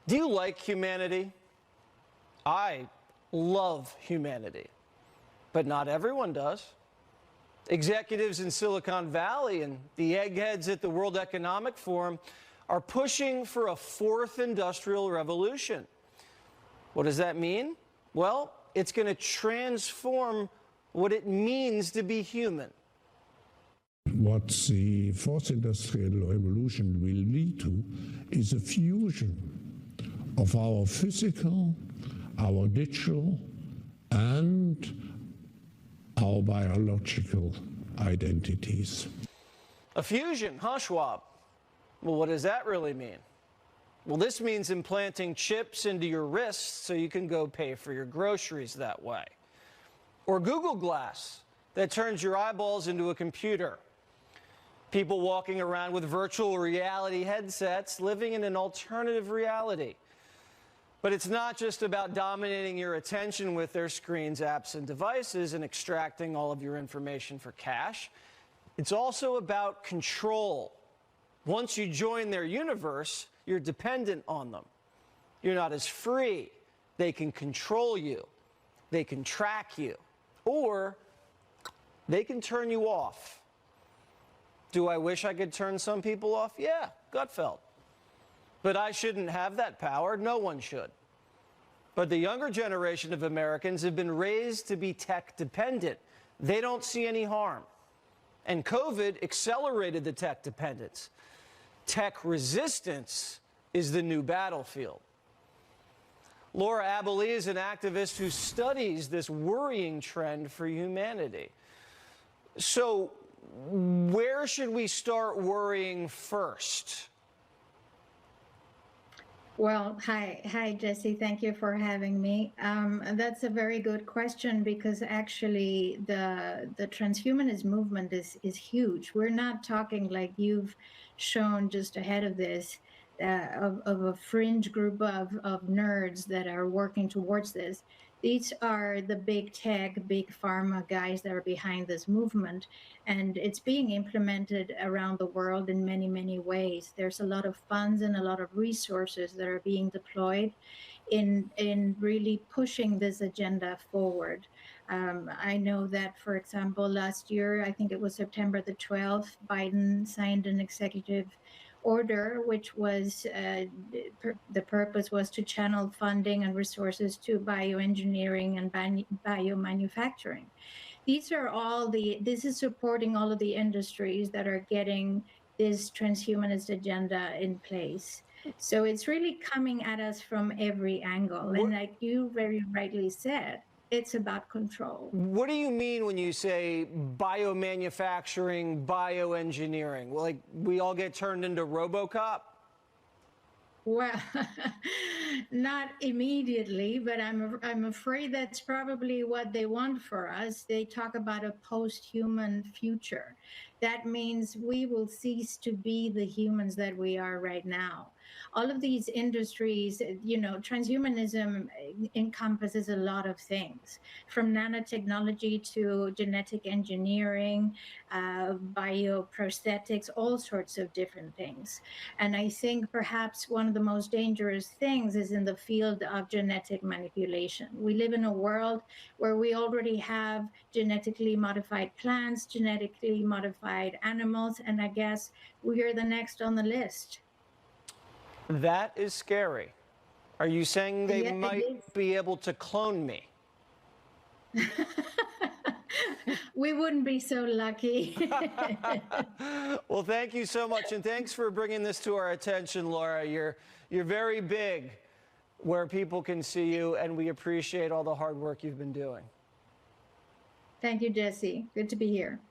Do you like humanity? I love humanity, but not everyone does. Executives in Silicon Valley and the eggheads at the World Economic Forum are pushing for a fourth industrial revolution. What does that mean? Well, it's going to transform what it means to be human. What the fourth industrial revolution will lead to is a fusion of our physical, our digital, and our biological identities. A fusion, huh, Schwab? Well, what does that really mean? Well, this means implanting chips into your wrists so you can go pay for your groceries that way. Or Google Glass, that turns your eyeballs into a computer. People walking around with virtual reality headsets, living in an alternative reality. But it's not just about dominating your attention with their screens, apps, and devices and extracting all of your information for cash. It's also about control. Once you join their universe, you're dependent on them. You're not as free. They can control you. They can track you. Or they can turn you off. Do I wish I could turn some people off? Yeah, Gutfeld. But I shouldn't have that power. No one should. But the younger generation of Americans have been raised to be tech dependent. They don't see any harm. And COVID accelerated the tech dependence. Tech resistance is the new battlefield. Laura Aboli is an activist who studies this worrying trend for humanity. So where should we start worrying first? Well, hi, Jesse. Thank you for having me. That's a very good question because actually the transhumanist movement is huge. We're not talking like you've shown just ahead of this of a fringe group of nerds that are working towards this. These are the big tech, big pharma guys that are behind this movement, and it's being implemented around the world in many, many ways. There's a lot of funds and a lot of resources that are being deployed in really pushing this agenda forward. I know that, for example, last year, I think it was September the 12th, Biden signed an executive order, which was the purpose was to channel funding and resources to bioengineering and biomanufacturing. This is supporting all of the industries that are getting this transhumanist agenda in place. So it's really coming at us from every angle. And like you very rightly said, it's about control. What do you mean when you say biomanufacturing, bioengineering? Well, like we all get turned into RoboCop? Well, not immediately, but I'm afraid that's probably what they want for us. They talk about a post-human future. That means we will cease to be the humans that we are right now. All of these industries, you know, transhumanism encompasses a lot of things, from nanotechnology to genetic engineering, bioprosthetics, all sorts of different things. And I think perhaps one of the most dangerous things is in the field of genetic manipulation. We live in a world where we already have genetically modified plants, genetically modified animals, and I guess we are the next on the list. That is scary. Are you saying they might be able to clone me? We wouldn't be so lucky. Well, thank you so much, and thanks for bringing this to our attention, Laura. You're very big where people can see you, and we appreciate all the hard work you've been doing. Thank you, Jesse. Good to be here.